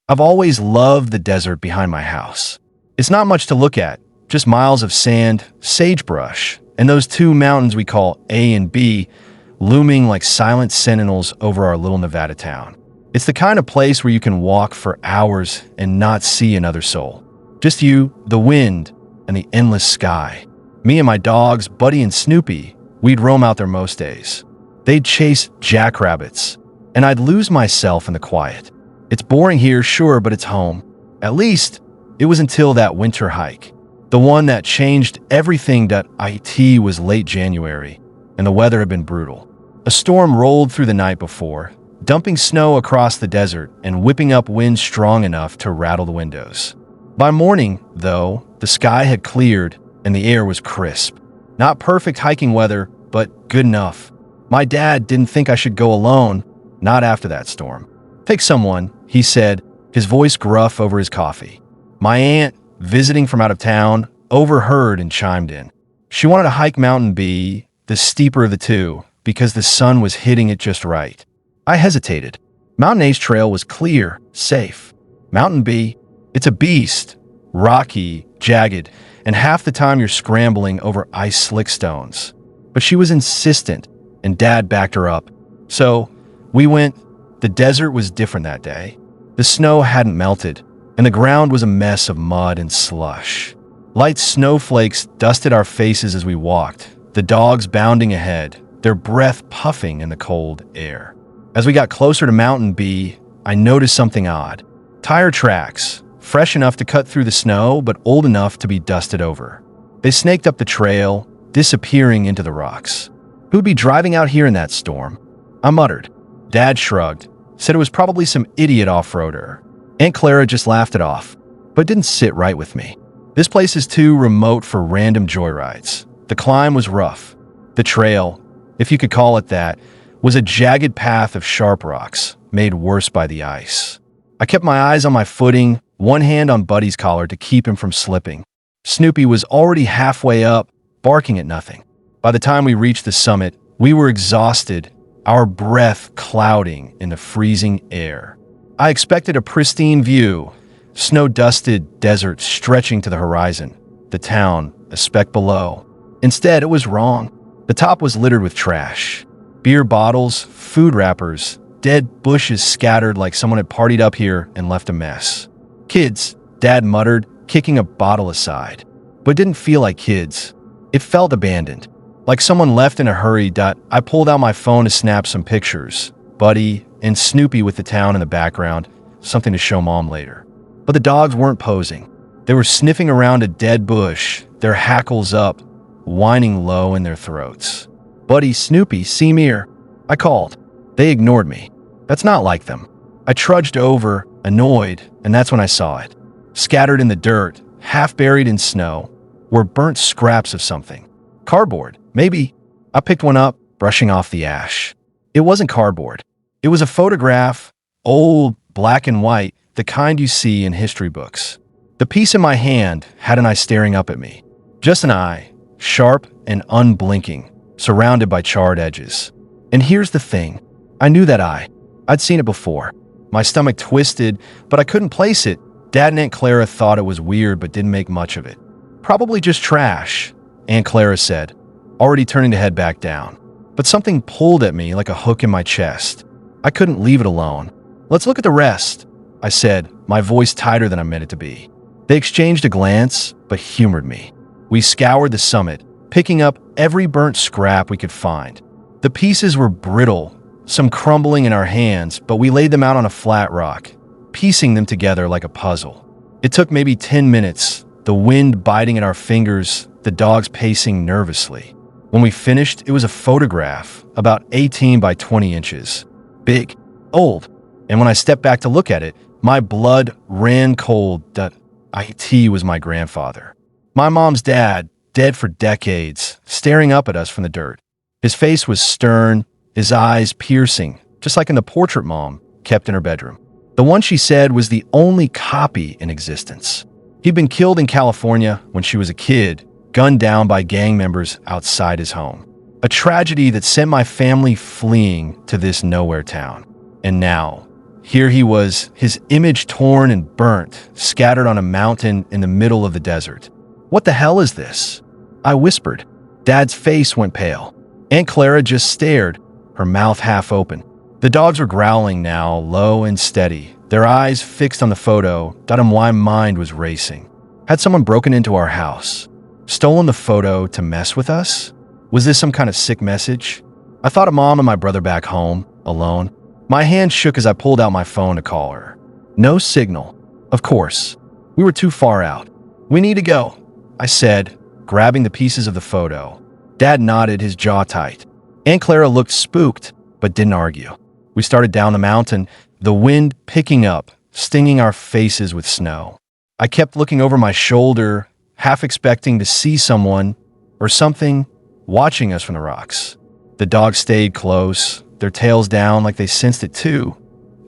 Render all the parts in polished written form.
I've always loved the desert behind my house. It's not much to look at, just miles of sand, sagebrush, and those two mountains we call A and B looming like silent sentinels over our little Nevada town. It's the kind of place where you can walk for hours and not see another soul. Just you, the wind, and the endless sky. Me and my dogs, Buddy and Snoopy, we'd roam out there most days. They'd chase jackrabbits, and I'd lose myself in the quiet. It's boring here, sure, but it's home. At least, it was until that winter hike. The one that changed everything. It was late January, and the weather had been brutal. A storm rolled through the night before, dumping snow across the desert and whipping up winds strong enough to rattle the windows. By morning, though, the sky had cleared and the air was crisp. Not perfect hiking weather, but good enough. My dad didn't think I should go alone, not after that storm. "Take someone," he said, his voice gruff over his coffee. My aunt, visiting from out of town, overheard and chimed in. She wanted to hike Mountain B, the steeper of the two, because the sun was hitting it just right. I hesitated. Mountain A's trail was clear, safe. Mountain B, it's a beast, rocky, jagged, and half the time you're scrambling over ice-slick stones. But she was insistent, and Dad backed her up. So we went. The desert was different that day. The snow hadn't melted, and the ground was a mess of mud and slush. Light snowflakes dusted our faces as we walked, the dogs bounding ahead, their breath puffing in the cold air. As we got closer to Mountain B, I noticed something odd. Tire tracks, fresh enough to cut through the snow, but old enough to be dusted over. They snaked up the trail, disappearing into the rocks. Who'd be driving out here in that storm? I muttered. Dad shrugged, said it was probably some idiot off-roader. Aunt Clara just laughed it off, but didn't sit right with me. This place is too remote for random joyrides. The climb was rough. The trail, if you could call it that, was a jagged path of sharp rocks, made worse by the ice. I kept my eyes on my footing, one hand on Buddy's collar to keep him from slipping. Snoopy was already halfway up, barking at nothing. By the time we reached the summit, we were exhausted, our breath clouding in the freezing air. I expected a pristine view, snow-dusted desert stretching to the horizon, the town a speck below. Instead, it was wrong. The top was littered with trash. Beer bottles, food wrappers, dead bushes scattered like someone had partied up here and left a mess. Kids, Dad muttered, kicking a bottle aside. But it didn't feel like kids. It felt abandoned, like someone left in a hurry. I pulled out my phone to snap some pictures. Buddy and Snoopy with the town in the background, something to show Mom later. But the dogs weren't posing. They were sniffing around a dead bush, their hackles up, whining low in their throats. Buddy, Snoopy, see me here, I called. They ignored me. That's not like them. I trudged over, annoyed, and that's when I saw it. Scattered in the dirt, half buried in snow, were burnt scraps of something. Cardboard, maybe. I picked one up, brushing off the ash. It wasn't cardboard. It was a photograph, old, black and white, the kind you see in history books. The piece in my hand had an eye staring up at me. Just an eye, sharp and unblinking, surrounded by charred edges. And here's the thing. I knew that eye. I'd seen it before. My stomach twisted, but I couldn't place it. Dad and Aunt Clara thought it was weird but didn't make much of it. Probably just trash, Aunt Clara said, already turning to head back down. But something pulled at me like a hook in my chest. I couldn't leave it alone. Let's look at the rest, I said, my voice tighter than I meant it to be. They exchanged a glance, but humored me. We scoured the summit, picking up every burnt scrap we could find. The pieces were brittle, some crumbling in our hands, but we laid them out on a flat rock, piecing them together like a puzzle. It took maybe 10 minutes, the wind biting at our fingers, the dogs pacing nervously. When we finished, it was a photograph, about 18 by 20 inches. Big, old, and when I stepped back to look at it, my blood ran cold. It was my grandfather. My mom's dad, dead for decades, staring up at us from the dirt. His face was stern, his eyes piercing, just like in the portrait Mom kept in her bedroom. The one she said was the only copy in existence. He'd been killed in California when she was a kid, gunned down by gang members outside his home. A tragedy that sent my family fleeing to this nowhere town. And now, Here he was, his image torn and burnt, scattered on a mountain in the middle of the desert. What the hell is this? I whispered. Dad's face went pale. Aunt Clara just stared, her mouth half open. The dogs were growling now, low and steady, their eyes fixed on the photo. My mind was racing. Had someone broken into our house? Stolen the photo to mess with us? Was this some kind of sick message? I thought of Mom and my brother back home, alone. My hand shook as I pulled out my phone to call her. No signal. Of course. We were too far out. We need to go, I said, grabbing the pieces of the photo. Dad nodded, his jaw tight. Aunt Clara looked spooked, but didn't argue. We started down the mountain, the wind picking up, stinging our faces with snow. I kept looking over my shoulder, half expecting to see someone or something watching us from the rocks. The dogs stayed close, their tails down like they sensed it too.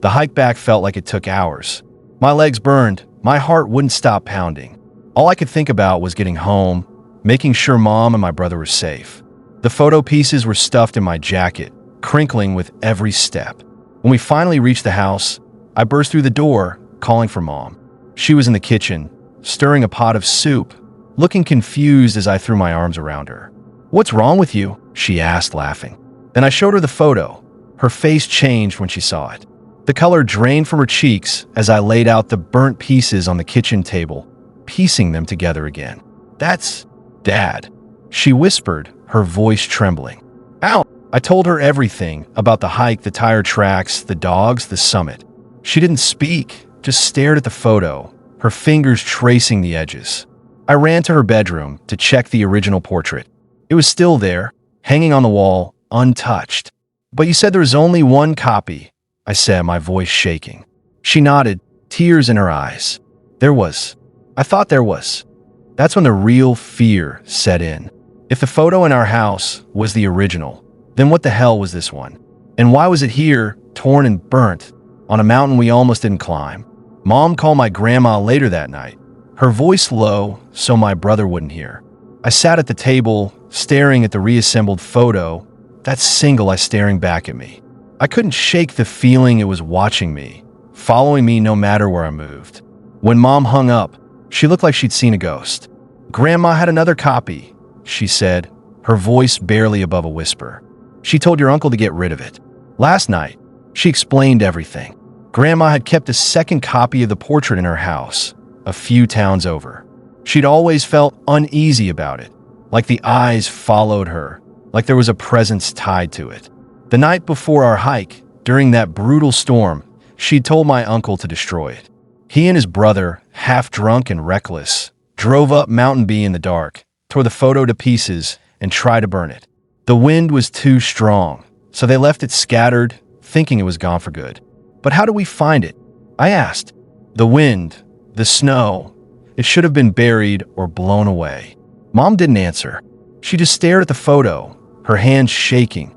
The hike back felt like it took hours. My legs burned, my heart wouldn't stop pounding. All I could think about was getting home, making sure Mom and my brother were safe. The photo pieces were stuffed in my jacket, crinkling with every step. When we finally reached the house, I burst through the door, calling for Mom. She was in the kitchen, stirring a pot of soup, looking confused as I threw my arms around her. "What's wrong with you?" she asked, laughing. Then I showed her the photo. Her face changed when she saw it. The color drained from her cheeks as I laid out the burnt pieces on the kitchen table, piecing them together again. "That's Dad," she whispered, her voice trembling. "Ow!" I told her everything about the hike, the tire tracks, the dogs, the summit. She didn't speak, just stared at the photo, her fingers tracing the edges. I ran to her bedroom to check the original portrait. It was still there, hanging on the wall, untouched. "But you said there was only one copy," I said, my voice shaking. She nodded, tears in her eyes. "There was. I thought there was." That's when the real fear set in. If the photo in our house was the original, then what the hell was this one? And why was it here, torn and burnt, on a mountain we almost didn't climb? Mom called my grandma later that night, her voice low so my brother wouldn't hear. I sat at the table, staring at the reassembled photo, that single eye staring back at me. I couldn't shake the feeling it was watching me, following me no matter where I moved. When Mom hung up, she looked like she'd seen a ghost. "Grandma had another copy," she said, her voice barely above a whisper. "She told your uncle to get rid of it. Last night, she explained everything. Grandma had kept a second copy of the portrait in her house, a few towns over. She'd always felt uneasy about it, like the eyes followed her, like there was a presence tied to it. The night before our hike, during that brutal storm, she'd told my uncle to destroy it. He and his brother, half drunk and reckless, drove up Mountain B in the dark, tore the photo to pieces, and tried to burn it. The wind was too strong, so they left it scattered, thinking it was gone for good. But how do we find it?" I asked. "The wind, the snow, it should have been buried or blown away." Mom didn't answer. She just stared at the photo, her hands shaking.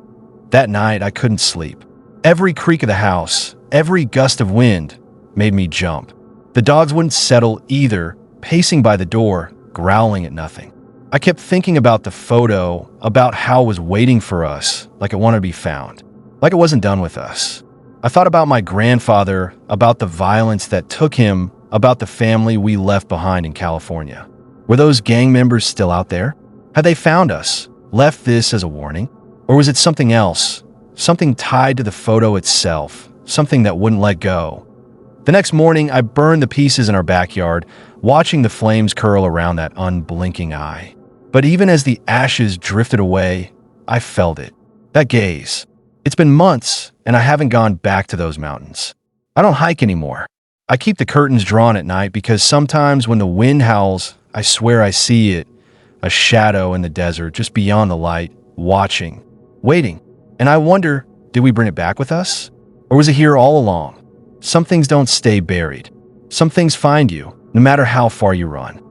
That night, I couldn't sleep. Every creak of the house, every gust of wind made me jump. The dogs wouldn't settle either, pacing by the door, growling at nothing. I kept thinking about the photo, about how it was waiting for us, like it wanted to be found, like it wasn't done with us. I thought about my grandfather, about the violence that took him, about the family we left behind in California. Were those gang members still out there? Had they found us, left this as a warning? Or was it something else, something tied to the photo itself, something that wouldn't let go? The next morning, I burned the pieces in our backyard, watching the flames curl around that unblinking eye. But even as the ashes drifted away, I felt it. That gaze. It's been months, and I haven't gone back to those mountains. I don't hike anymore. I keep the curtains drawn at night because sometimes when the wind howls, I swear I see it, a shadow in the desert just beyond the light, watching, waiting. And I wonder, did we bring it back with us? Or was it here all along? Some things don't stay buried. Some things find you, no matter how far you run.